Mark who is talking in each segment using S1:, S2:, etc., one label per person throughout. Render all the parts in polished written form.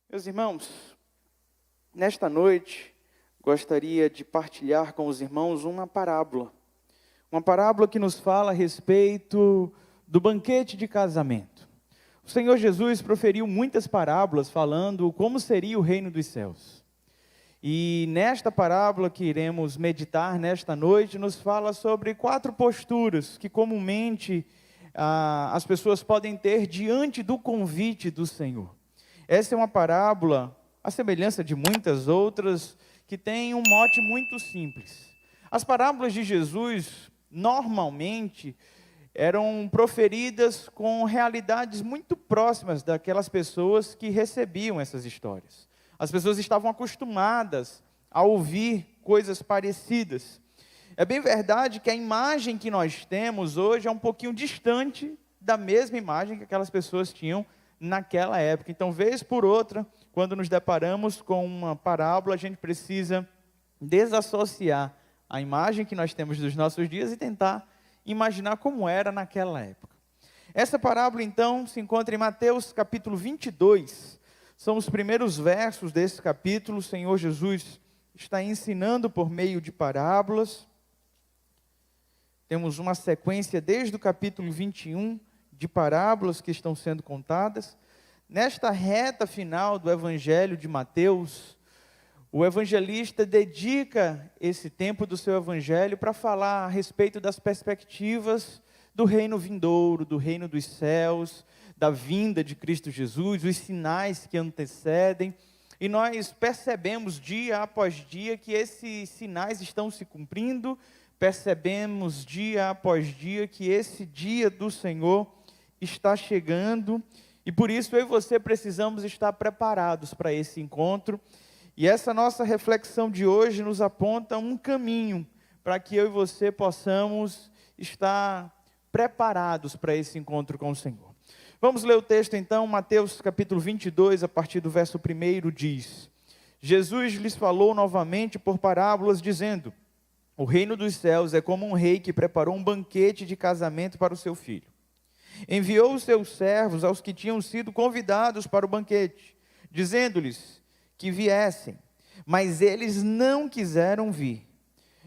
S1: Meus irmãos, nesta noite, gostaria de partilhar com os irmãos uma parábola que nos fala a respeito do banquete de casamento. O Senhor Jesus proferiu muitas parábolas falando como seria o reino dos céus. E nesta parábola que iremos meditar nesta noite, nos fala sobre 4 posturas que comumente as pessoas podem ter diante do convite do Senhor. Essa é uma parábola, à semelhança de muitas outras, que tem um mote muito simples. As parábolas de Jesus, normalmente, eram proferidas com realidades muito próximas daquelas pessoas que recebiam essas histórias. As pessoas estavam acostumadas a ouvir coisas parecidas. É bem verdade que a imagem que nós temos hoje é um pouquinho distante da mesma imagem que aquelas pessoas tinham naquela época. Então, vez por outra, quando nos deparamos com uma parábola, a gente precisa desassociar a imagem que nós temos dos nossos dias e tentar imaginar como era naquela época. Essa parábola, então, se encontra em Mateus capítulo 22. São os primeiros versos desse capítulo. O Senhor Jesus está ensinando por meio de parábolas. Temos uma sequência desde o capítulo 21 de parábolas que estão sendo contadas. Nesta reta final do Evangelho de Mateus, o evangelista dedica esse tempo do seu evangelho para falar a respeito das perspectivas do reino vindouro, do reino dos céus, da vinda de Cristo Jesus, os sinais que antecedem. E nós percebemos dia após dia que esses sinais estão se cumprindo, percebemos dia após dia que esse dia do Senhor está chegando, e por isso eu e você precisamos estar preparados para esse encontro. E essa nossa reflexão de hoje nos aponta um caminho para que eu e você possamos estar preparados para esse encontro com o Senhor. Vamos ler o texto então. Mateus capítulo 22, a partir do verso 1, diz: Jesus lhes falou novamente por parábolas, dizendo: o reino dos céus é como um rei que preparou um banquete de casamento para o seu filho. Enviou os seus servos aos que tinham sido convidados para o banquete, dizendo-lhes que viessem, mas eles não quiseram vir.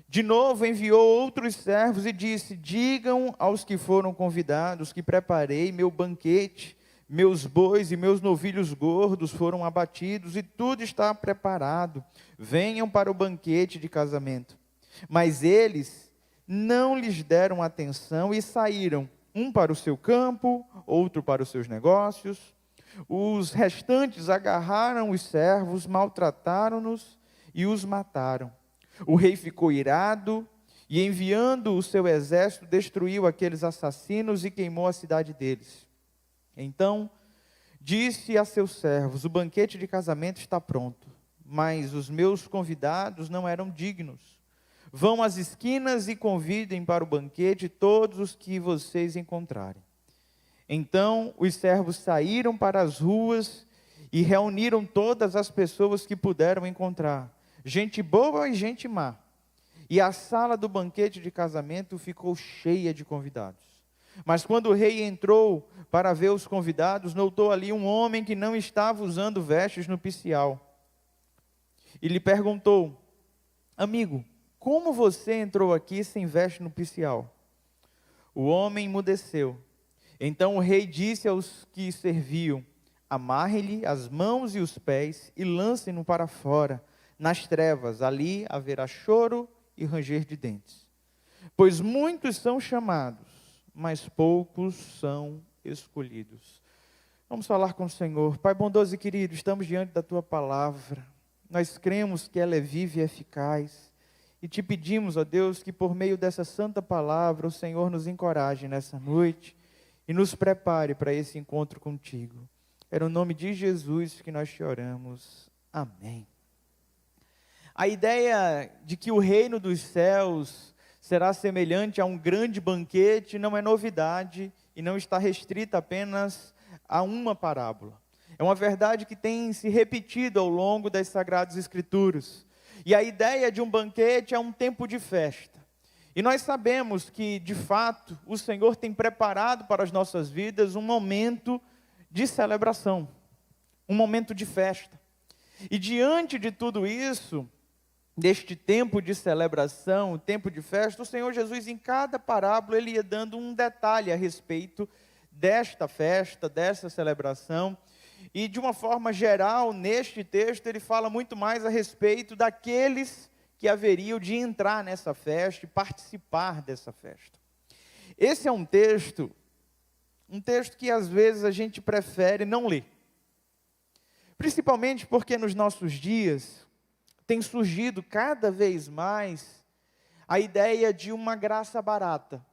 S1: De novo enviou outros servos e disse: digam aos que foram convidados que preparei meu banquete, meus bois e meus novilhos gordos foram abatidos e tudo está preparado, venham para o banquete de casamento. Mas eles não lhes deram atenção e saíram, um para o seu campo, outro para os seus negócios. Os restantes agarraram os servos, maltrataram-nos e os mataram. O rei ficou irado e, enviando o seu exército, destruiu aqueles assassinos e queimou a cidade deles. Então disse a seus servos: o banquete de casamento está pronto, mas os meus convidados não eram dignos. Vão às esquinas e convidem para o banquete todos os que vocês encontrarem. Então os servos saíram para as ruas e reuniram todas as pessoas que puderam encontrar, gente boa e gente má. E a sala do banquete de casamento ficou cheia de convidados. Mas quando o rei entrou para ver os convidados, notou ali um homem que não estava usando vestes nupcial. E lhe perguntou: amigo, como você entrou aqui sem veste nupcial? O homem emudeceu. Então o rei disse aos que serviam: amarrem-lhe as mãos e os pés e lancem-no para fora, nas trevas. Ali haverá choro e ranger de dentes. Pois muitos são chamados, mas poucos são escolhidos. Vamos falar com o Senhor. Pai bondoso e querido, estamos diante da Tua palavra. Nós cremos que ela é viva e eficaz. E te pedimos, ó Deus, que por meio dessa santa palavra, o Senhor nos encoraje nessa noite e nos prepare para esse encontro contigo. É no nome de Jesus que nós te oramos. Amém. A ideia de que o reino dos céus será semelhante a um grande banquete não é novidade e não está restrita apenas a uma parábola. É uma verdade que tem se repetido ao longo das Sagradas Escrituras. E a ideia de um banquete é um tempo de festa. E nós sabemos que, de fato, o Senhor tem preparado para as nossas vidas um momento de celebração. um momento de festa. E diante de tudo isso, deste tempo de celebração, tempo de festa, o Senhor Jesus, em cada parábola, ele ia dando um detalhe a respeito desta festa, dessa celebração. E de uma forma geral, neste texto, ele fala muito mais a respeito daqueles que haveriam de entrar nessa festa e participar dessa festa. Esse é um texto que às vezes a gente prefere não ler. Principalmente porque nos nossos dias tem surgido cada vez mais a ideia de uma graça barata.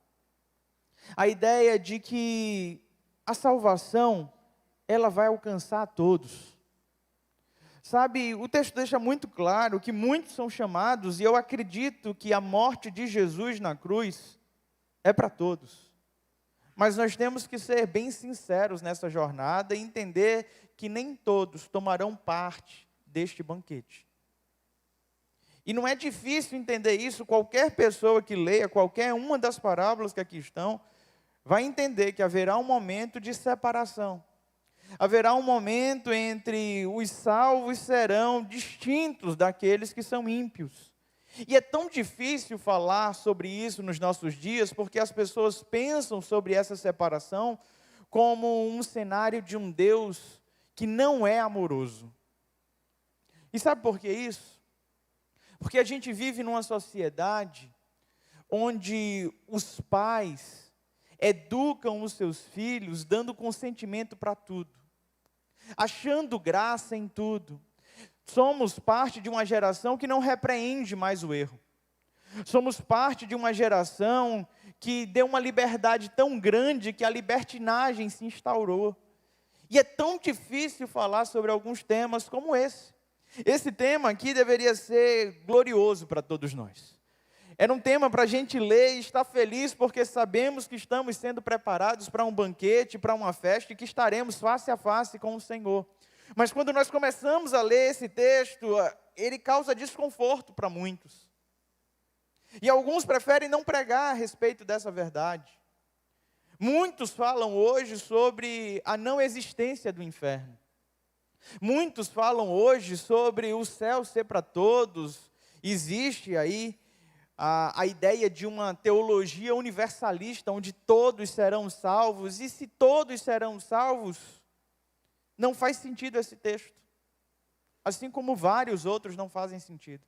S1: A ideia de que a salvação, ela vai alcançar a todos. Sabe, o texto deixa muito claro que muitos são chamados, e eu acredito que a morte de Jesus na cruz é para todos. Mas nós temos que ser bem sinceros nessa jornada e entender que nem todos tomarão parte deste banquete. E não é difícil entender isso, qualquer pessoa que leia qualquer uma das parábolas que aqui estão, vai entender que haverá um momento de separação. Haverá um momento entre os salvos serão distintos daqueles que são ímpios. E é tão difícil falar sobre isso nos nossos dias, porque as pessoas pensam sobre essa separação como um cenário de um Deus que não é amoroso. E sabe por que isso? Porque a gente vive numa sociedade onde os pais educam os seus filhos dando consentimento para tudo, achando graça em tudo. Somos parte de uma geração que não repreende mais o erro. Somos parte de uma geração que deu uma liberdade tão grande que a libertinagem se instaurou. E é tão difícil falar sobre alguns temas como esse. Esse tema aqui deveria ser glorioso para todos nós. Era um tema para a gente ler e estar feliz, porque sabemos que estamos sendo preparados para um banquete, para uma festa, e que estaremos face a face com o Senhor. Mas quando nós começamos a ler esse texto, ele causa desconforto para muitos. E alguns preferem não pregar a respeito dessa verdade. Muitos falam hoje sobre a não existência do inferno. Muitos falam hoje sobre o céu ser para todos. Existe aí a ideia de uma teologia universalista, onde todos serão salvos. E se todos serão salvos, não faz sentido esse texto. Assim como vários outros não fazem sentido.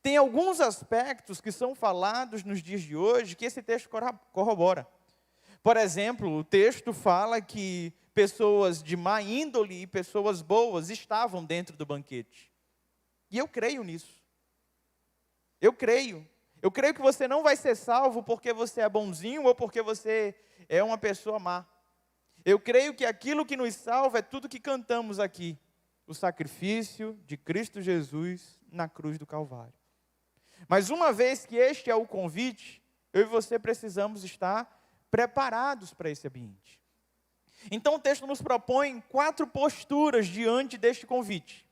S1: Tem alguns aspectos que são falados nos dias de hoje que esse texto corrobora. Por exemplo, o texto fala que pessoas de má índole e pessoas boas estavam dentro do banquete. E eu creio nisso. Eu creio que você não vai ser salvo porque você é bonzinho ou porque você é uma pessoa má. Eu creio que aquilo que nos salva é tudo que cantamos aqui. O sacrifício de Cristo Jesus na cruz do Calvário. Mas uma vez que este é o convite, eu e você precisamos estar preparados para esse ambiente. Então o texto nos propõe 4 posturas diante deste convite.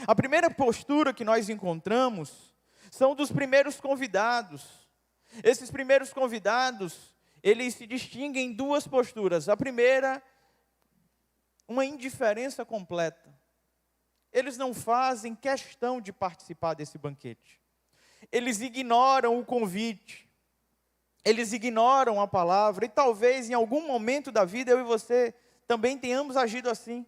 S1: A primeira postura que nós encontramos são dos primeiros convidados. Esses primeiros convidados, eles se distinguem em 2 posturas. A primeira, uma indiferença completa. Eles não fazem questão de participar desse banquete. Eles ignoram o convite. Eles ignoram a palavra. E talvez em algum momento da vida eu e você também tenhamos agido assim.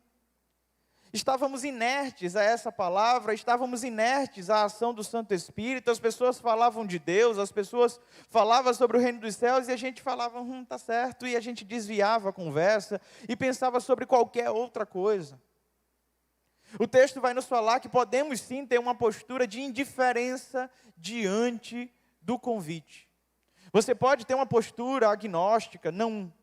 S1: Estávamos inertes a essa palavra, estávamos inertes à ação do Santo Espírito. As pessoas falavam de Deus, as pessoas falavam sobre o reino dos céus e a gente falava, tá certo, e a gente desviava a conversa e pensava sobre qualquer outra coisa. O texto vai nos falar que podemos sim ter uma postura de indiferença diante do convite. Você pode ter uma postura agnóstica, não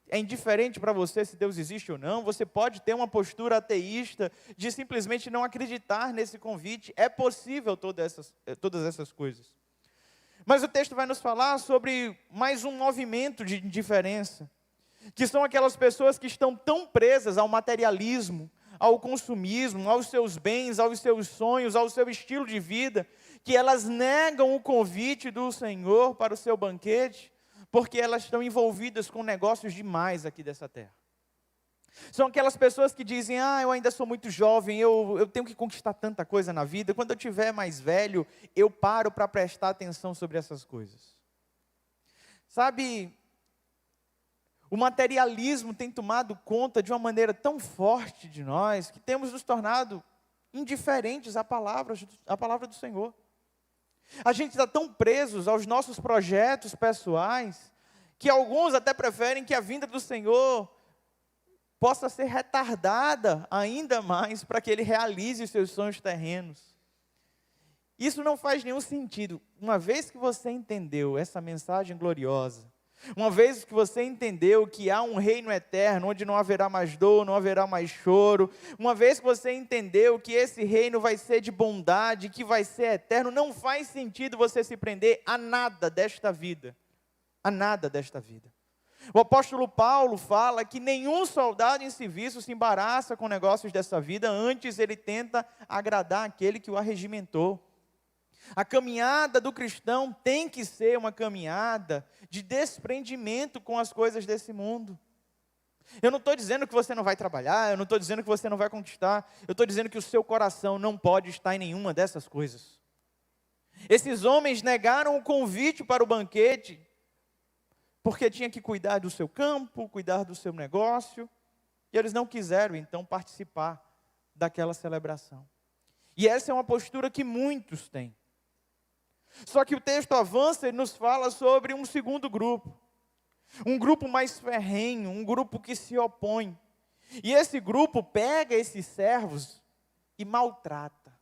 S1: é indiferente para você se Deus existe ou não. Você pode ter uma postura ateísta de simplesmente não acreditar nesse convite. É possível todas essas coisas. Mas o texto vai nos falar sobre mais um movimento de indiferença, que são aquelas pessoas que estão tão presas ao materialismo, ao consumismo, aos seus bens, aos seus sonhos, ao seu estilo de vida, que elas negam o convite do Senhor para o seu banquete, porque elas estão envolvidas com negócios demais aqui dessa terra. São aquelas pessoas que dizem, eu ainda sou muito jovem, eu tenho que conquistar tanta coisa na vida. Quando eu tiver mais velho, eu paro para prestar atenção sobre essas coisas. Sabe, o materialismo tem tomado conta de uma maneira tão forte de nós, que temos nos tornado indiferentes à palavra do Senhor. A gente está tão presos aos nossos projetos pessoais, que alguns até preferem que a vinda do Senhor possa ser retardada ainda mais, para que Ele realize os seus sonhos terrenos. Isso não faz nenhum sentido. Uma vez que você entendeu essa mensagem gloriosa, uma vez que você entendeu que há um reino eterno, onde não haverá mais dor, não haverá mais choro, uma vez que você entendeu que esse reino vai ser de bondade, que vai ser eterno, não faz sentido você se prender a nada desta vida. A nada desta vida. O apóstolo Paulo fala que nenhum soldado em serviço se embaraça com negócios dessa vida, antes ele tenta agradar aquele que o arregimentou. A caminhada do cristão tem que ser uma caminhada de desprendimento com as coisas desse mundo. Eu não estou dizendo que você não vai trabalhar, eu não estou dizendo que você não vai conquistar, eu estou dizendo que o seu coração não pode estar em nenhuma dessas coisas. Esses homens negaram o convite para o banquete, porque tinha que cuidar do seu campo, cuidar do seu negócio, e eles não quiseram então participar daquela celebração. E essa é uma postura que muitos têm. Só que o texto avança e nos fala sobre um segundo grupo. Um grupo mais ferrenho, um grupo que se opõe. E esse grupo pega esses servos e maltrata.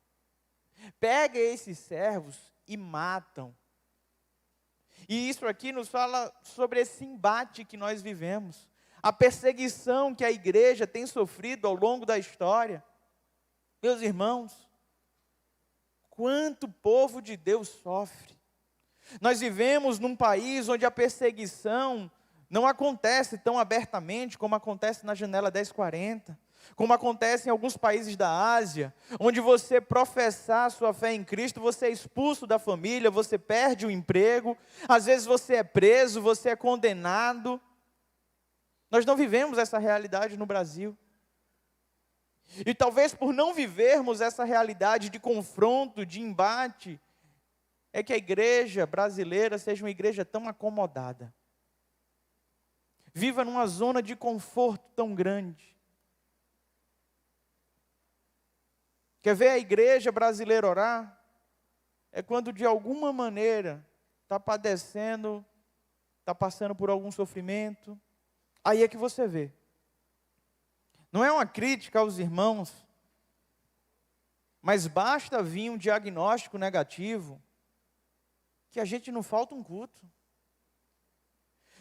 S1: Pega esses servos e matam. E isso aqui nos fala sobre esse embate que nós vivemos. A perseguição que a igreja tem sofrido ao longo da história. Meus irmãos, quanto o povo de Deus sofre. Nós vivemos num país onde a perseguição não acontece tão abertamente como acontece na janela 1040, como acontece em alguns países da Ásia, onde você professar sua fé em Cristo, você é expulso da família, você perde o emprego, às vezes você é preso, você é condenado. Nós não vivemos essa realidade no Brasil. E talvez por não vivermos essa realidade de confronto, de embate, é que a igreja brasileira seja uma igreja tão acomodada. Viva numa zona de conforto tão grande. Quer ver a igreja brasileira orar? É quando de alguma maneira está padecendo, está passando por algum sofrimento. Aí é que você vê. Não é uma crítica aos irmãos, mas basta vir um diagnóstico negativo, que a gente não falta um culto.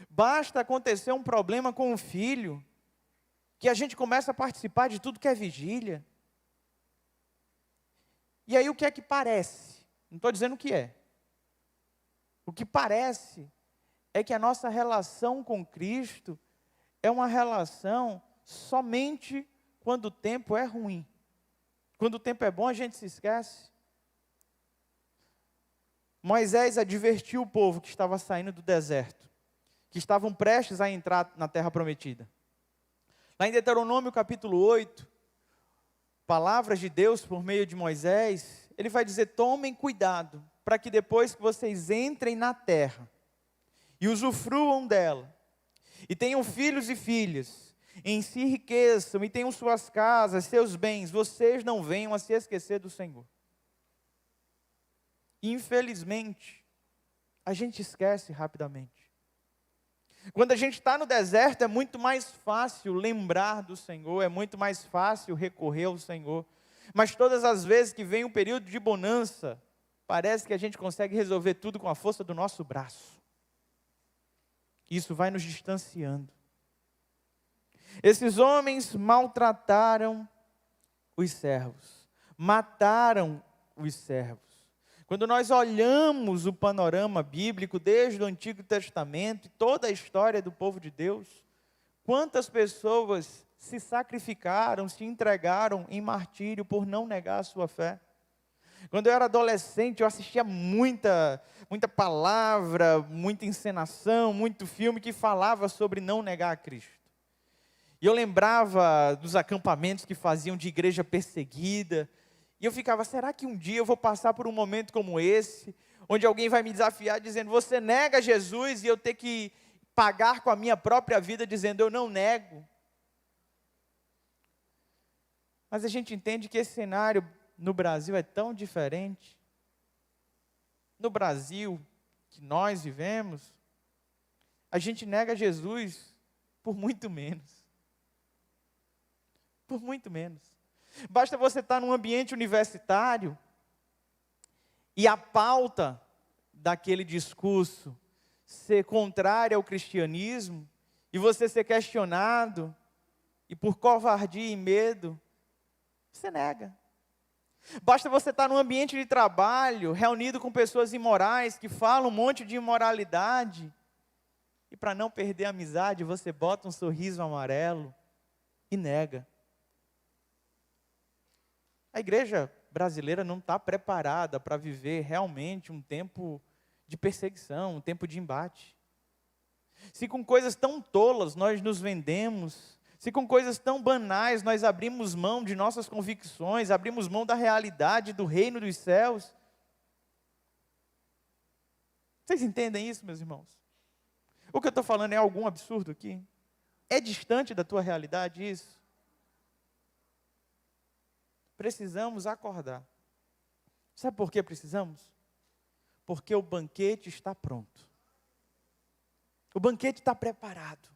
S1: Basta acontecer um problema com o filho, que a gente começa a participar de tudo que é vigília. E aí o que é que parece? Não estou dizendo o que é. O que parece é que a nossa relação com Cristo é uma relação somente quando o tempo é ruim. Quando o tempo é bom, a gente se esquece. Moisés advertiu o povo que estava saindo do deserto, que estavam prestes a entrar na terra prometida. Lá em Deuteronômio capítulo 8, palavras de Deus por meio de Moisés, ele vai dizer: tomem cuidado, para que depois que vocês entrem na terra, e usufruam dela, e tenham filhos e filhas, em si enriqueçam, e tenham suas casas, seus bens, vocês não venham a se esquecer do Senhor. Infelizmente, a gente esquece rapidamente. Quando a gente está no deserto, é muito mais fácil lembrar do Senhor, é muito mais fácil recorrer ao Senhor. Mas todas as vezes que vem um período de bonança, parece que a gente consegue resolver tudo com a força do nosso braço. Isso vai nos distanciando. Esses homens maltrataram os servos, mataram os servos. Quando nós olhamos o panorama bíblico, desde o Antigo Testamento, e toda a história do povo de Deus, quantas pessoas se sacrificaram, se entregaram em martírio por não negar a sua fé. Quando eu era adolescente, eu assistia muita palavra, muita encenação, muito filme que falava sobre não negar a Cristo. E eu lembrava dos acampamentos que faziam de igreja perseguida. E eu ficava, será que um dia eu vou passar por um momento como esse, onde alguém vai me desafiar dizendo, você nega Jesus, e eu ter que pagar com a minha própria vida dizendo, eu não nego. Mas a gente entende que esse cenário no Brasil é tão diferente. No Brasil que nós vivemos, a gente nega Jesus por muito menos. Por muito menos. Basta você estar num ambiente universitário e a pauta daquele discurso ser contrária ao cristianismo e você ser questionado e por covardia e medo, você nega. Basta você estar num ambiente de trabalho, reunido com pessoas imorais, que falam um monte de imoralidade, e para não perder a amizade, você bota um sorriso amarelo e nega. A igreja brasileira não está preparada para viver realmente um tempo de perseguição, um tempo de embate. Se com coisas tão tolas nós nos vendemos, se com coisas tão banais nós abrimos mão de nossas convicções, abrimos mão da realidade do reino dos céus. Vocês entendem isso, meus irmãos? O que eu estou falando é algum absurdo aqui? É distante da tua realidade isso? Precisamos acordar. Sabe por que precisamos? Porque o banquete está pronto. O banquete está preparado.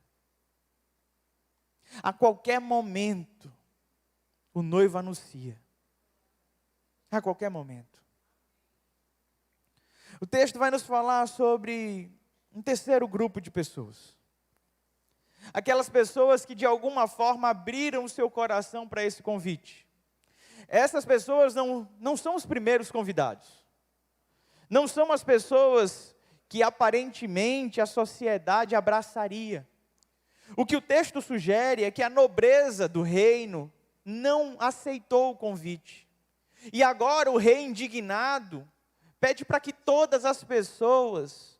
S1: A qualquer momento, o noivo anuncia. A qualquer momento. O texto vai nos falar sobre um terceiro grupo de pessoas. Aquelas pessoas que de alguma forma abriram o seu coração para esse convite. Essas pessoas não são os primeiros convidados. Não são as pessoas que aparentemente a sociedade abraçaria. O que o texto sugere é que a nobreza do reino não aceitou o convite. E agora o rei indignado pede para que todas as pessoas,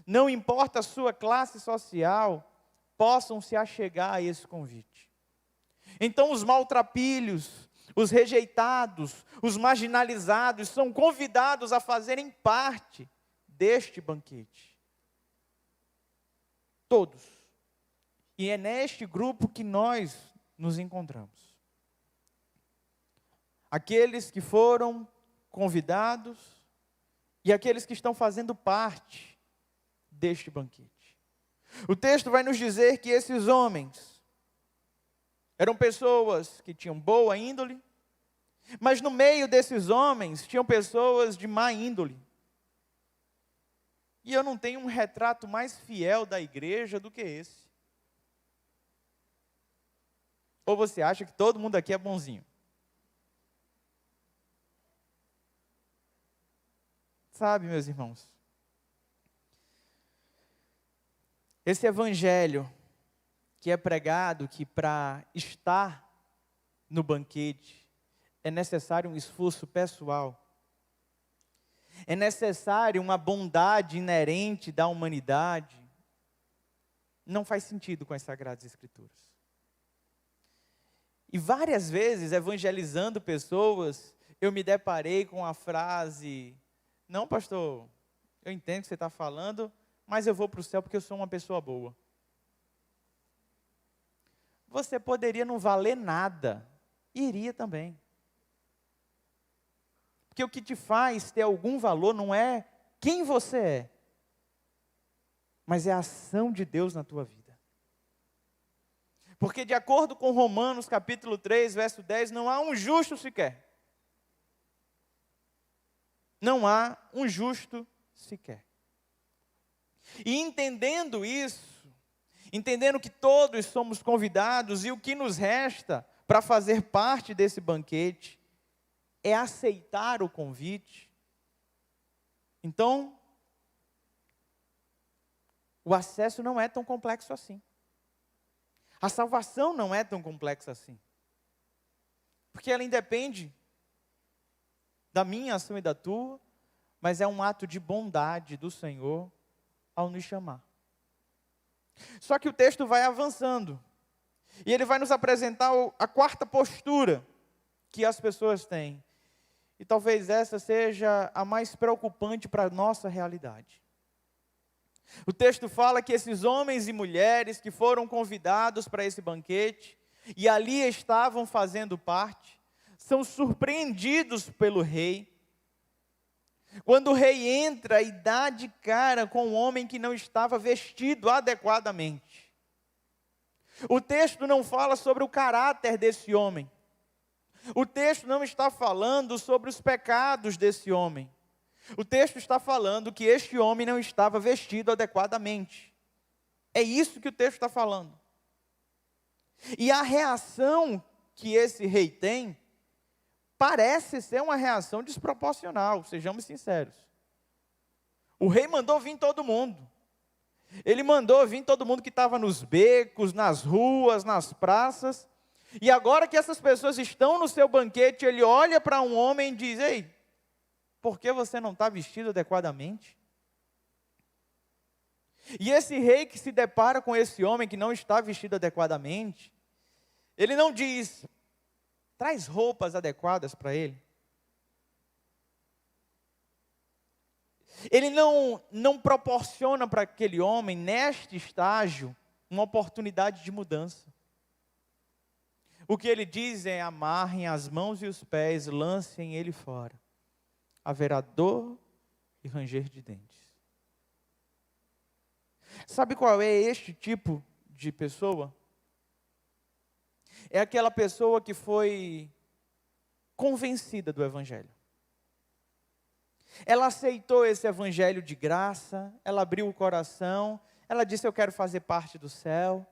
S1: não importa a sua classe social, possam se achegar a esse convite. Então os maltrapilhos, os rejeitados, os marginalizados são convidados a fazerem parte deste banquete. Todos. E é neste grupo que nós nos encontramos. Aqueles que foram convidados e aqueles que estão fazendo parte deste banquete. O texto vai nos dizer que esses homens eram pessoas que tinham boa índole, mas no meio desses homens tinham pessoas de má índole. E eu não tenho um retrato mais fiel da igreja do que esse. Ou você acha que todo mundo aqui é bonzinho? Sabe, meus irmãos, esse evangelho que é pregado, que para estar no banquete é necessário um esforço pessoal, é necessário uma bondade inerente da humanidade, não faz sentido com as Sagradas Escrituras. E várias vezes, evangelizando pessoas, eu me deparei com a frase, não pastor, eu entendo o que você está falando, mas eu vou para o céu porque eu sou uma pessoa boa. Você poderia não valer nada, e iria também. Porque o que te faz ter algum valor não é quem você é, mas é a ação de Deus na tua vida. Porque de acordo com Romanos capítulo 3, verso 10, não há um justo sequer. Não há um justo sequer. E entendendo isso, entendendo que todos somos convidados e o que nos resta para fazer parte desse banquete é aceitar o convite. Então, o acesso não é tão complexo assim. A salvação não é tão complexa assim. Porque ela independe da minha ação e da tua, mas é um ato de bondade do Senhor ao nos chamar. Só que o texto vai avançando. E ele vai nos apresentar a quarta postura que as pessoas têm. E talvez essa seja a mais preocupante para a nossa realidade. O texto fala que esses homens e mulheres que foram convidados para esse banquete, e ali estavam fazendo parte, são surpreendidos pelo rei. Quando o rei entra e dá de cara com um homem que não estava vestido adequadamente. O texto não fala sobre o caráter desse homem. O texto não está falando sobre os pecados desse homem. O texto está falando que este homem não estava vestido adequadamente. É isso que o texto está falando. E a reação que esse rei tem, parece ser uma reação desproporcional, sejamos sinceros. O rei mandou vir todo mundo. Ele mandou vir todo mundo que estava nos becos, nas ruas, nas praças. E agora que essas pessoas estão no seu banquete, ele olha para um homem e diz: ei, por que você não está vestido adequadamente? E esse rei que se depara com esse homem que não está vestido adequadamente, ele não diz: traz roupas adequadas para ele. Ele não proporciona para aquele homem, neste estágio, uma oportunidade de mudança. O que ele diz é: amarrem as mãos e os pés, lancem ele fora. Haverá dor e ranger de dentes. Sabe qual é este tipo de pessoa? É aquela pessoa que foi convencida do Evangelho. Ela aceitou esse Evangelho de graça, ela abriu o coração, ela disse: eu quero fazer parte do céu.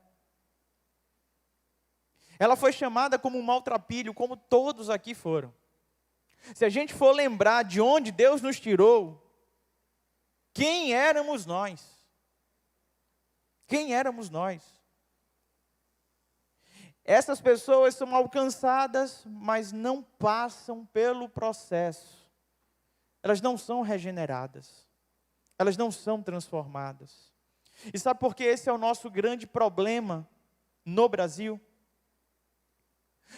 S1: Ela foi chamada como um maltrapilho, como todos aqui foram. Se a gente for lembrar de onde Deus nos tirou, quem éramos nós? Quem éramos nós? Essas pessoas são alcançadas, mas não passam pelo processo. Elas não são regeneradas. Elas não são transformadas. E sabe por que esse é o nosso grande problema no Brasil?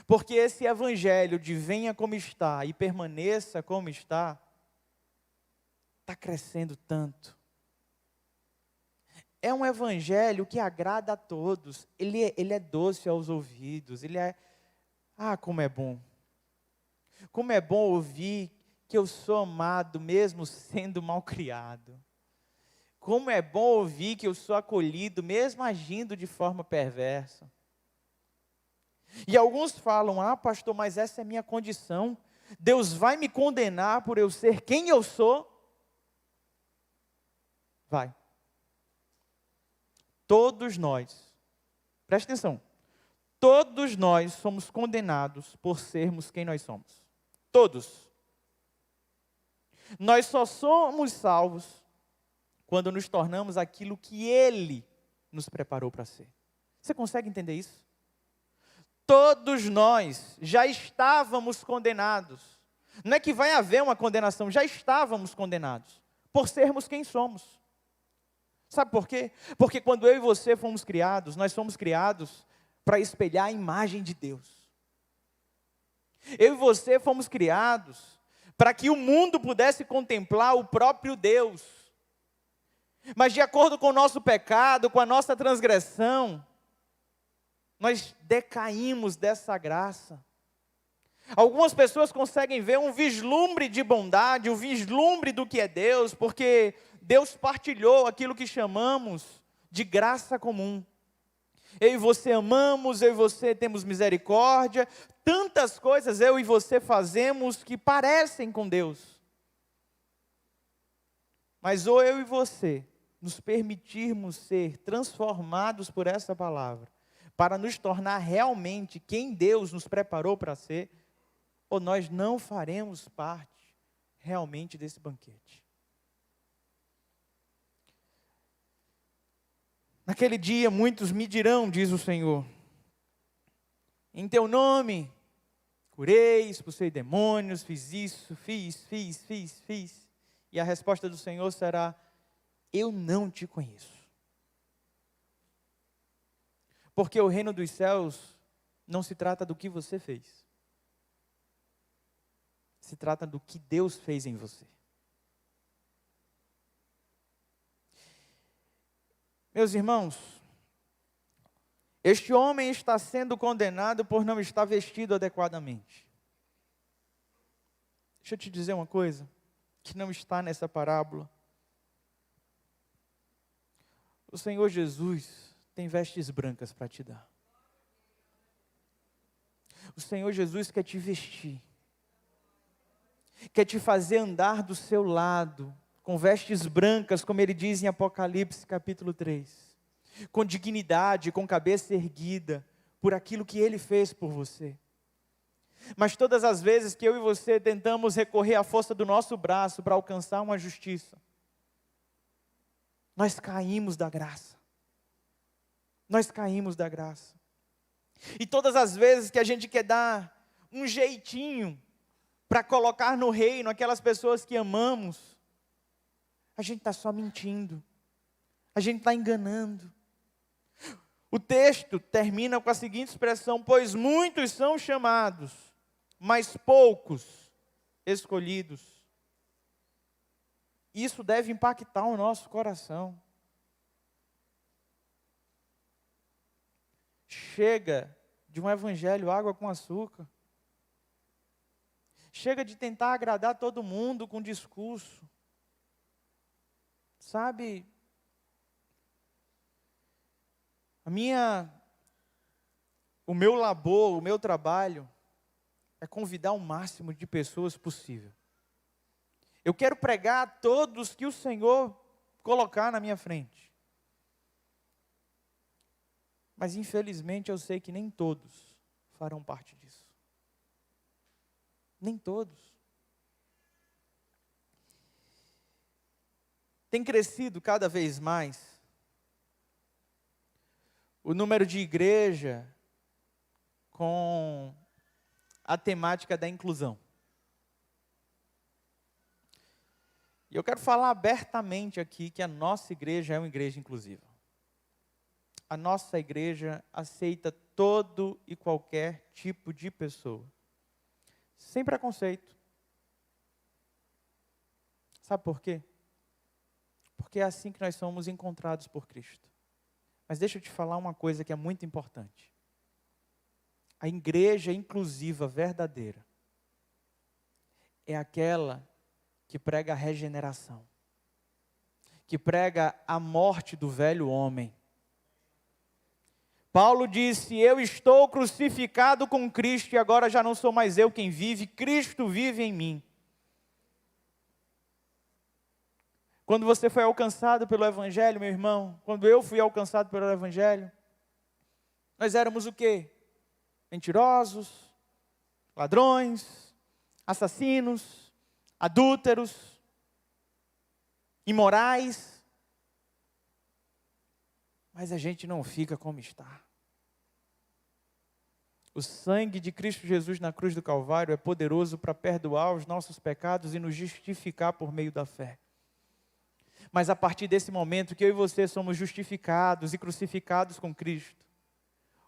S1: Porque esse evangelho de venha como está e permaneça como está crescendo tanto. É um evangelho que agrada a todos. Ele é doce aos ouvidos. Como é bom. Como é bom ouvir que eu sou amado mesmo sendo malcriado. Como é bom ouvir que eu sou acolhido mesmo agindo de forma perversa. E alguns falam: pastor, mas essa é a minha condição. Deus vai me condenar por eu ser quem eu sou? Vai. Todos nós, presta atenção, todos nós somos condenados por sermos quem nós somos. Todos. Nós só somos salvos quando nos tornamos aquilo que Ele nos preparou para ser. Você consegue entender isso? Todos nós já estávamos condenados. Não é que vai haver uma condenação, já estávamos condenados por sermos quem somos. Sabe por quê? Porque quando eu e você fomos criados, nós fomos criados para espelhar a imagem de Deus. Eu e você fomos criados para que o mundo pudesse contemplar o próprio Deus. Mas de acordo com o nosso pecado, com a nossa transgressão, nós decaímos dessa graça. Algumas pessoas conseguem ver um vislumbre de bondade, um vislumbre do que é Deus, porque Deus partilhou aquilo que chamamos de graça comum. Eu e você amamos, eu e você temos misericórdia, tantas coisas eu e você fazemos que parecem com Deus. Mas ou eu e você nos permitirmos ser transformados por essa palavra, para nos tornar realmente quem Deus nos preparou para ser, ou nós não faremos parte realmente desse banquete. Naquele dia muitos me dirão, diz o Senhor: em teu nome curei, expulsei demônios, fiz isso, fiz. E a resposta do Senhor será: eu não te conheço. Porque o reino dos céus não se trata do que você fez. Se trata do que Deus fez em você. Meus irmãos, este homem está sendo condenado por não estar vestido adequadamente. Deixa eu te dizer uma coisa, que não está nessa parábola. O Senhor Jesus tem vestes brancas para te dar. O Senhor Jesus quer te vestir. Quer te fazer andar do seu lado, com vestes brancas, como ele diz em Apocalipse capítulo 3. Com dignidade, com cabeça erguida, por aquilo que ele fez por você. Mas todas as vezes que eu e você tentamos recorrer à força do nosso braço para alcançar uma justiça, nós caímos da graça. Nós caímos da graça. E todas as vezes que a gente quer dar um jeitinho para colocar no reino aquelas pessoas que amamos, a gente está só mentindo. A gente está enganando. O texto termina com a seguinte expressão: pois muitos são chamados, mas poucos escolhidos. Isso deve impactar o nosso coração. Chega de um evangelho água com açúcar. Chega de tentar agradar todo mundo com discurso. Sabe, o meu labor, o meu trabalho é convidar o máximo de pessoas possível. Eu quero pregar a todos que o Senhor colocar na minha frente. Mas infelizmente eu sei que nem todos farão parte disso. Nem todos. Tem crescido cada vez mais o número de igreja com a temática da inclusão. E eu quero falar abertamente aqui que a nossa igreja é uma igreja inclusiva. A nossa igreja aceita todo e qualquer tipo de pessoa, sem preconceito. Sabe por quê? Porque é assim que nós somos encontrados por Cristo. Mas deixa eu te falar uma coisa que é muito importante. A igreja inclusiva verdadeira é aquela que prega a regeneração, que prega a morte do velho homem. Paulo disse: eu estou crucificado com Cristo e agora já não sou mais eu quem vive, Cristo vive em mim. Quando você foi alcançado pelo Evangelho, meu irmão, quando eu fui alcançado pelo Evangelho, nós éramos o quê? Mentirosos, ladrões, assassinos, adúlteros, imorais. Mas a gente não fica como está. O sangue de Cristo Jesus na cruz do Calvário é poderoso para perdoar os nossos pecados e nos justificar por meio da fé. Mas a partir desse momento que eu e você somos justificados e crucificados com Cristo,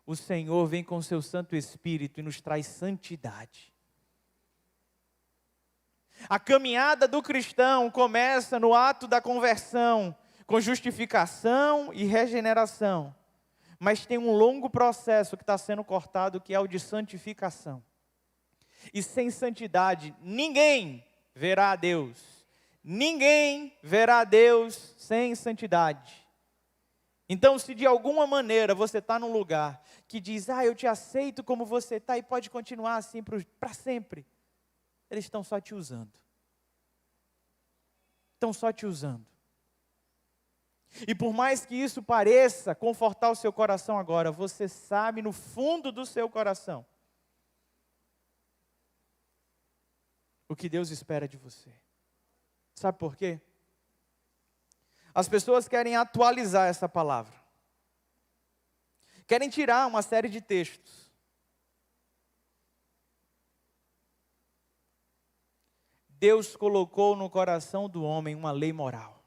S1: o Senhor vem com o seu Santo Espírito e nos traz santidade. A caminhada do cristão começa no ato da conversão, com justificação e regeneração. Mas tem um longo processo que está sendo cortado, que é o de santificação. E sem santidade, ninguém verá a Deus. Ninguém verá a Deus sem santidade. Então, se de alguma maneira você está num lugar que diz: eu te aceito como você está e pode continuar assim para sempre, eles estão só te usando. Estão só te usando. E por mais que isso pareça confortar o seu coração agora, você sabe no fundo do seu coração o que Deus espera de você. Sabe por quê? As pessoas querem atualizar essa palavra. Querem tirar uma série de textos. Deus colocou no coração do homem uma lei moral.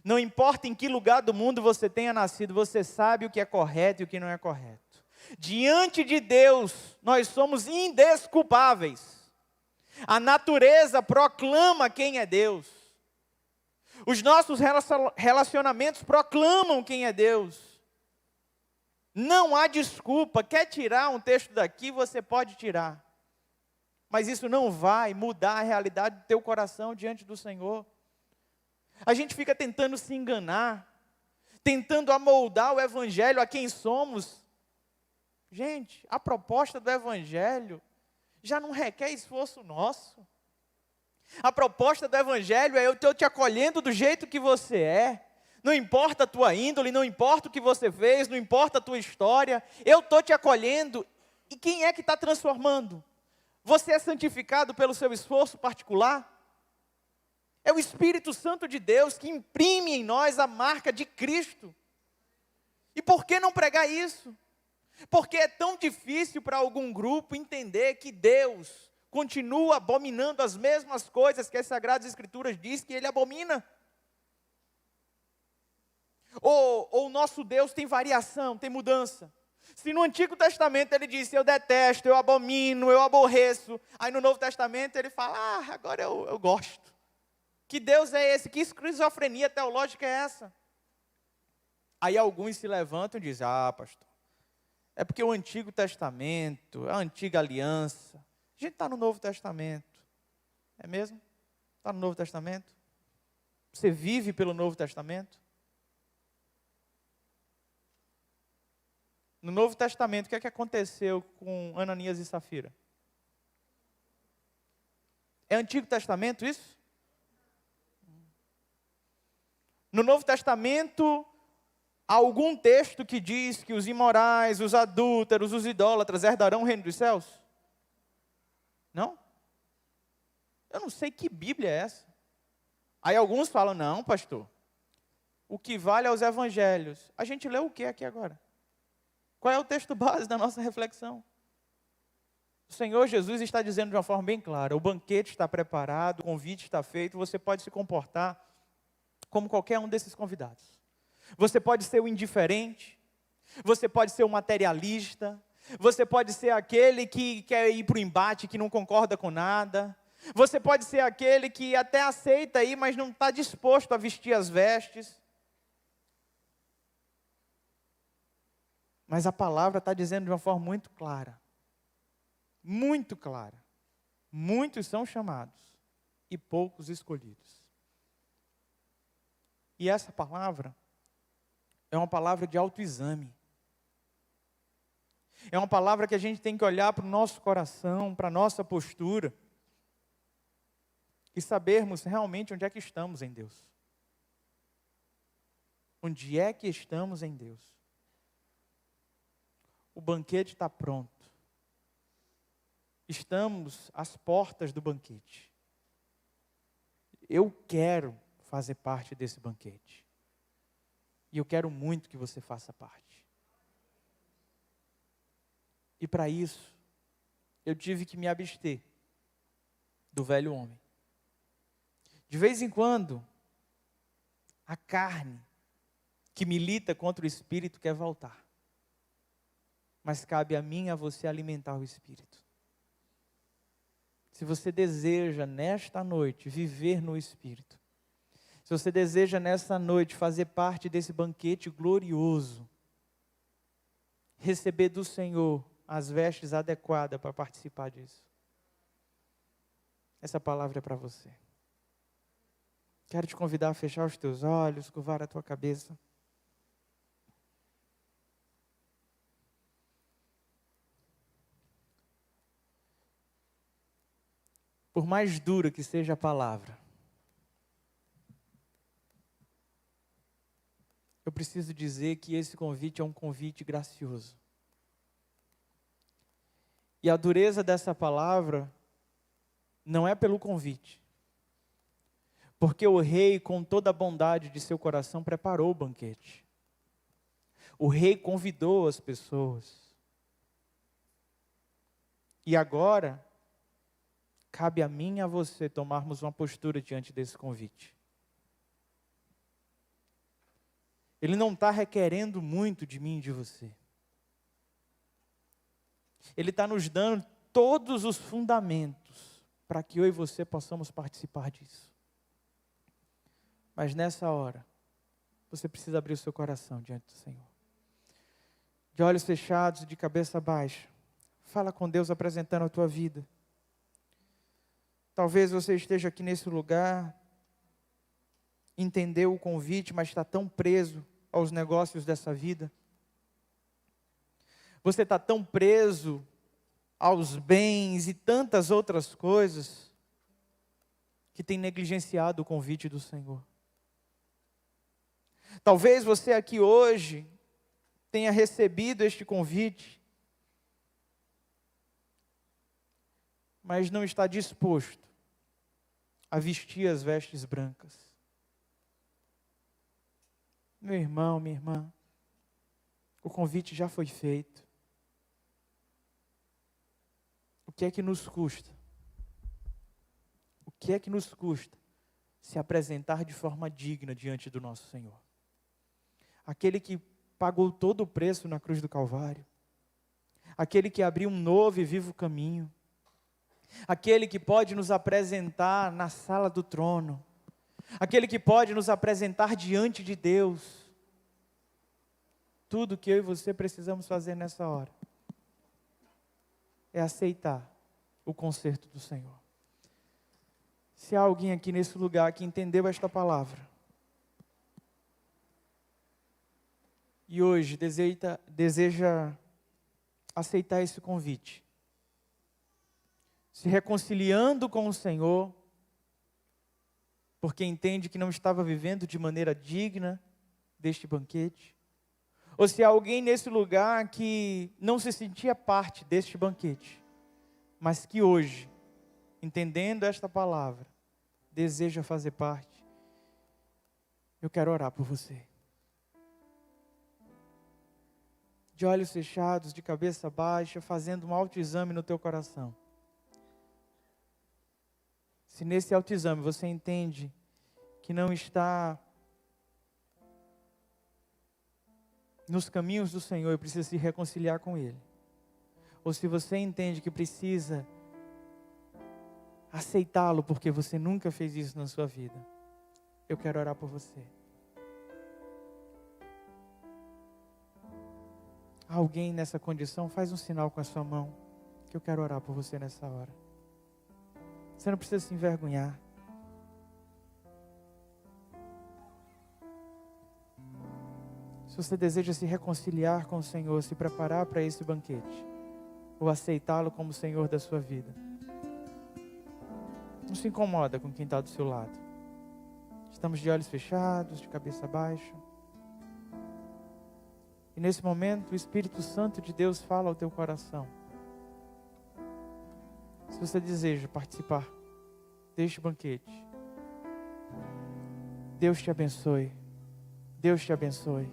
S1: Não importa em que lugar do mundo você tenha nascido, você sabe o que é correto e o que não é correto. Diante de Deus, nós somos indesculpáveis. A natureza proclama quem é Deus. Os nossos relacionamentos proclamam quem é Deus. Não há desculpa. Quer tirar um texto daqui, você pode tirar. Mas isso não vai mudar a realidade do teu coração diante do Senhor. A gente fica tentando se enganar, tentando amoldar o Evangelho a quem somos. Gente, a proposta do Evangelho já não requer esforço nosso. A proposta do Evangelho é eu estou te acolhendo do jeito que você é. Não importa a tua índole, não importa o que você fez, não importa a tua história. Eu estou te acolhendo. E quem é que está transformando? Você é santificado pelo seu esforço particular? É o Espírito Santo de Deus que imprime em nós a marca de Cristo. E por que não pregar isso? Porque é tão difícil para algum grupo entender que Deus continua abominando as mesmas coisas que as Sagradas Escrituras diz que Ele abomina. Ou o nosso Deus tem variação, tem mudança. Se no Antigo Testamento Ele disse, eu detesto, eu abomino, eu aborreço. Aí no Novo Testamento Ele fala, agora eu gosto. Que Deus é esse? Que esquizofrenia teológica é essa? Aí alguns se levantam e dizem, pastor, é porque o Antigo Testamento, a Antiga Aliança, a gente está no Novo Testamento. É mesmo? Está no Novo Testamento? Você vive pelo Novo Testamento? No Novo Testamento, o que é que aconteceu com Ananias e Safira? É Antigo Testamento isso? No Novo Testamento, há algum texto que diz que os imorais, os adúlteros, os idólatras herdarão o reino dos céus? Não? Eu não sei que Bíblia é essa. Aí alguns falam, não, pastor, o que vale é os evangelhos. A gente lê o que aqui agora? Qual é o texto base da nossa reflexão? O Senhor Jesus está dizendo de uma forma bem clara, o banquete está preparado, o convite está feito, você pode se comportar como qualquer um desses convidados. Você pode ser o indiferente, você pode ser o materialista, você pode ser aquele que quer ir para o embate, que não concorda com nada, você pode ser aquele que até aceita ir, mas não está disposto a vestir as vestes. Mas a palavra está dizendo de uma forma muito clara. Muito clara. Muitos são chamados e poucos escolhidos. E essa palavra é uma palavra de autoexame. É uma palavra que a gente tem que olhar para o nosso coração, para a nossa postura e sabermos realmente onde é que estamos em Deus. Onde é que estamos em Deus? O banquete está pronto. Estamos às portas do banquete. Eu quero fazer parte desse banquete. E eu quero muito que você faça parte. E para isso, eu tive que me abster do velho homem. De vez em quando, a carne que milita contra o espírito quer voltar. Mas cabe a mim e a você alimentar o espírito. Se você deseja nesta noite viver no espírito, se você deseja nesta noite fazer parte desse banquete glorioso, receber do Senhor as vestes adequadas para participar disso, essa palavra é para você. Quero te convidar a fechar os teus olhos, curvar a tua cabeça. Por mais dura que seja a palavra, eu preciso dizer que esse convite é um convite gracioso. E a dureza dessa palavra não é pelo convite. Porque o rei, com toda a bondade de seu coração, preparou o banquete. O rei convidou as pessoas. E agora, cabe a mim e a você tomarmos uma postura diante desse convite. Ele não está requerendo muito de mim e de você. Ele está nos dando todos os fundamentos para que eu e você possamos participar disso. Mas nessa hora, você precisa abrir o seu coração diante do Senhor. De olhos fechados, de cabeça baixa. Fala com Deus apresentando a tua vida. Talvez você esteja aqui nesse lugar, entendeu o convite, mas está tão preso aos negócios dessa vida. Você está tão preso aos bens e tantas outras coisas, que tem negligenciado o convite do Senhor. Talvez você aqui hoje tenha recebido este convite, mas não está disposto a vestir as vestes brancas. Meu irmão, minha irmã, o convite já foi feito. O que é que nos custa? O que é que nos custa se apresentar de forma digna diante do nosso Senhor? Aquele que pagou todo o preço na cruz do Calvário. Aquele que abriu um novo e vivo caminho. Aquele que pode nos apresentar na sala do trono. Aquele que pode nos apresentar diante de Deus. Tudo que eu e você precisamos fazer nessa hora é aceitar o conserto do Senhor. Se há alguém aqui nesse lugar que entendeu esta palavra e hoje deseja aceitar esse convite, se reconciliando com o Senhor, porque entende que não estava vivendo de maneira digna deste banquete, ou se há alguém nesse lugar que não se sentia parte deste banquete, mas que hoje, entendendo esta palavra, deseja fazer parte, eu quero orar por você. De olhos fechados, de cabeça baixa, fazendo um autoexame no teu coração. Se nesse autoexame você entende que não está nos caminhos do Senhor e precisa se reconciliar com Ele, ou se você entende que precisa aceitá-lo porque você nunca fez isso na sua vida, eu quero orar por você. Alguém nessa condição, faz um sinal com a sua mão, que eu quero orar por você nessa hora. Você não precisa se envergonhar. Se você deseja se reconciliar com o Senhor, se preparar para esse banquete, ou aceitá-lo como Senhor da sua vida, não se incomoda com quem está do seu lado. Estamos de olhos fechados, de cabeça baixa. E nesse momento, o Espírito Santo de Deus fala ao teu coração. Se você deseja participar deste banquete, Deus te abençoe. Deus te abençoe.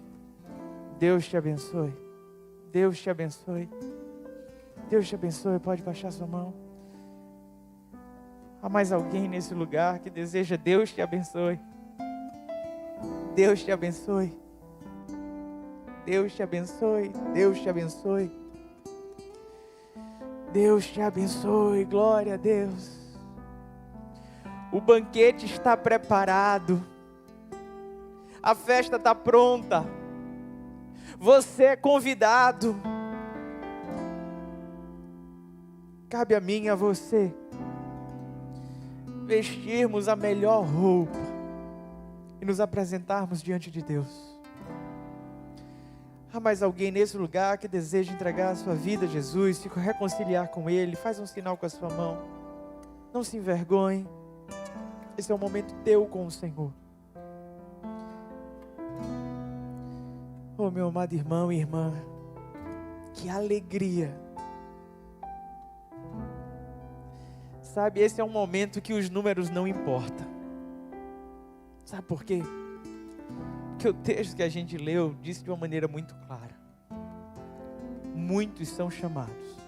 S1: Deus te abençoe. Deus te abençoe. Deus te abençoe. Pode baixar sua mão. Há mais alguém nesse lugar que deseja Deus te abençoe. Deus te abençoe. Deus te abençoe. Deus te abençoe. Deus te abençoe. Glória a Deus. O banquete está preparado. A festa está pronta. Você é convidado. Cabe a mim e a você vestirmos a melhor roupa e nos apresentarmos diante de Deus. Há mais alguém nesse lugar que deseja entregar a sua vida a Jesus, se reconciliar com Ele? Faz um sinal com a sua mão. Não se envergonhe. Esse é um momento teu com o Senhor. Oh, meu amado irmão e irmã, que alegria. Sabe, esse é um momento que os números não importam. Sabe por quê? Porque o texto que a gente leu disse de uma maneira muito clara. Muitos são chamados,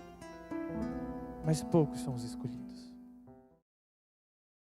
S1: mas poucos são os escolhidos.